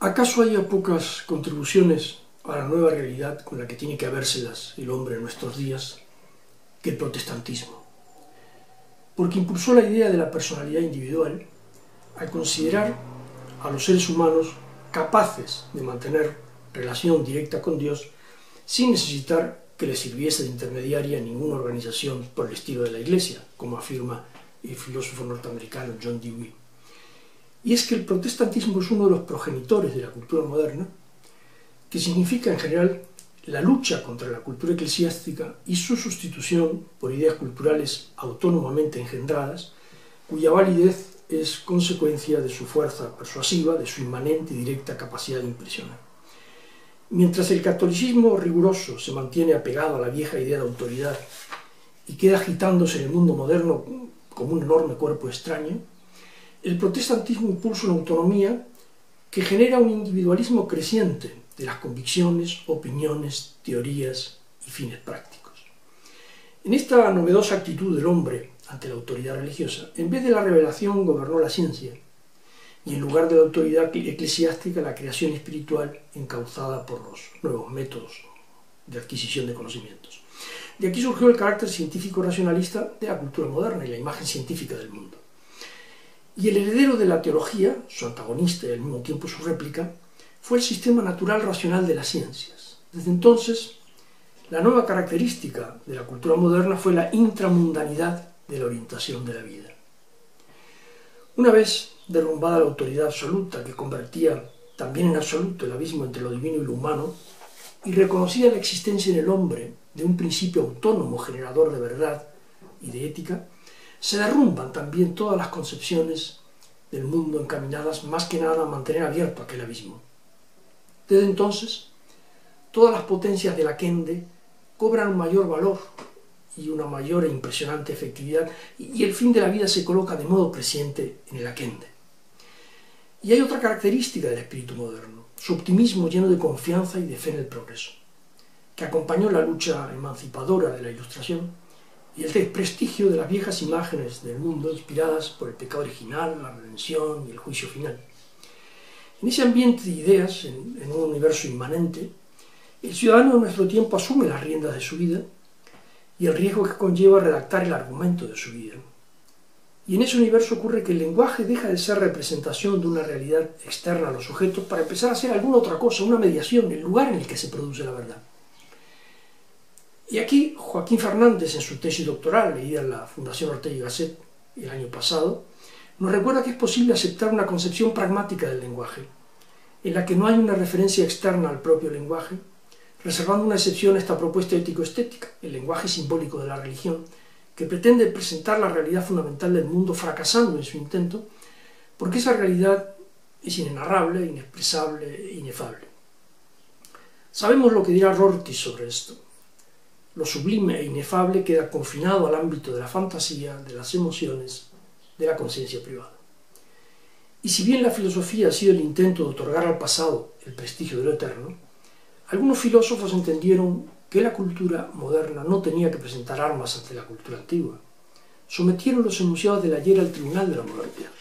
¿Acaso haya pocas contribuciones a la nueva realidad con la que tiene que habérselas el hombre en nuestros días que el protestantismo? Porque impulsó la idea de la personalidad individual al considerar a los seres humanos capaces de mantener relación directa con Dios sin necesitar que les sirviese de intermediaria ninguna organización por el estilo de la Iglesia, como afirma el filósofo norteamericano John Dewey. Y es que el protestantismo es uno de los progenitores de la cultura moderna, que significa en general la lucha contra la cultura eclesiástica y su sustitución por ideas culturales autónomamente engendradas, cuya validez es consecuencia de su fuerza persuasiva, de su inmanente y directa capacidad de impresionar. Mientras el catolicismo riguroso se mantiene apegado a la vieja idea de autoridad y queda agitándose en el mundo moderno como un enorme cuerpo extraño, el protestantismo impulsa una autonomía que genera un individualismo creciente de las convicciones, opiniones, teorías y fines prácticos. En esta novedosa actitud del hombre ante la autoridad religiosa, en vez de la revelación gobernó la ciencia, y en lugar de la autoridad eclesiástica la creación espiritual encauzada por los nuevos métodos de adquisición de conocimientos. De aquí surgió el carácter científico racionalista de la cultura moderna y la imagen científica del mundo. Y el heredero de la teología, su antagonista y al mismo tiempo su réplica, fue el sistema natural racional de las ciencias. Desde entonces, la nueva característica de la cultura moderna fue la intramundanidad de la orientación de la vida. Una vez derrumbada la autoridad absoluta que convertía también en absoluto el abismo entre lo divino y lo humano, y reconocida la existencia en el hombre de un principio autónomo generador de verdad y de ética, se derrumban también todas las concepciones del mundo encaminadas más que nada a mantener abierto aquel abismo. Desde entonces, todas las potencias de la Kende cobran un mayor valor y una mayor e impresionante efectividad, y el fin de la vida se coloca de modo creciente en el Akende. Y hay otra característica del espíritu moderno, su optimismo lleno de confianza y de fe en el progreso, que acompañó la lucha emancipadora de la Ilustración y el desprestigio de las viejas imágenes del mundo inspiradas por el pecado original, la redención y el juicio final. En ese ambiente de ideas, en un universo inmanente, el ciudadano de nuestro tiempo asume las riendas de su vida y el riesgo que conlleva redactar el argumento de su vida. Y en ese universo ocurre que el lenguaje deja de ser representación de una realidad externa a los sujetos para empezar a ser alguna otra cosa, una mediación, el lugar en el que se produce la verdad. Y aquí Joaquín Fernández, en su tesis doctoral, leída en la Fundación Ortega y Gasset el año pasado, nos recuerda que es posible aceptar una concepción pragmática del lenguaje, en la que no hay una referencia externa al propio lenguaje, reservando una excepción a esta propuesta ético-estética, el lenguaje simbólico de la religión, que pretende presentar la realidad fundamental del mundo fracasando en su intento, porque esa realidad es inenarrable, inexpresable e inefable. Sabemos lo que dirá Rorty sobre esto. Lo sublime e inefable queda confinado al ámbito de la fantasía, de las emociones, de la conciencia privada. Y si bien la filosofía ha sido el intento de otorgar al pasado el prestigio de lo eterno, algunos filósofos entendieron que la cultura moderna no tenía que presentar armas ante la cultura antigua. Sometieron los enunciados del ayer al tribunal de la modernidad.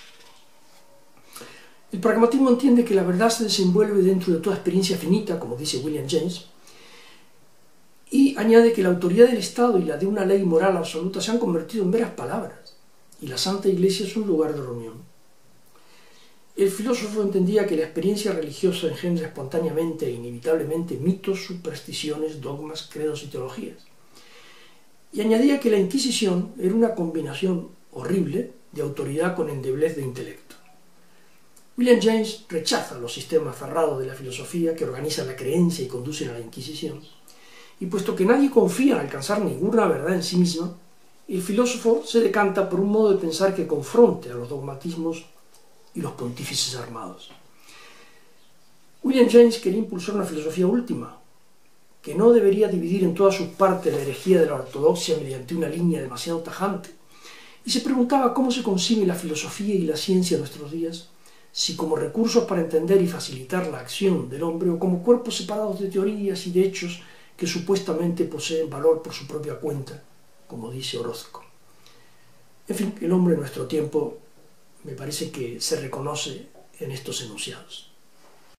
El pragmatismo entiende que la verdad se desenvuelve dentro de toda experiencia finita, como dice William James, y añade que la autoridad del Estado y la de una ley moral absoluta se han convertido en meras palabras, y la Santa Iglesia es un lugar de reunión. El filósofo entendía que la experiencia religiosa engendra espontáneamente e inevitablemente mitos, supersticiones, dogmas, credos y teologías. Y añadía que la Inquisición era una combinación horrible de autoridad con endeblez de intelecto. William James rechaza los sistemas cerrados de la filosofía que organizan la creencia y conducen a la Inquisición, y puesto que nadie confía en alcanzar ninguna verdad en sí misma, el filósofo se decanta por un modo de pensar que confronte a los dogmatismos y los pontífices armados. William James quería impulsar una filosofía última, que no debería dividir en todas sus partes la herejía de la ortodoxia mediante una línea demasiado tajante, y se preguntaba cómo se concibe la filosofía y la ciencia en nuestros días, si como recursos para entender y facilitar la acción del hombre o como cuerpos separados de teorías y de hechos que supuestamente poseen valor por su propia cuenta, como dice Orozco. En fin, el hombre en nuestro tiempo me parece que se reconoce en estos enunciados.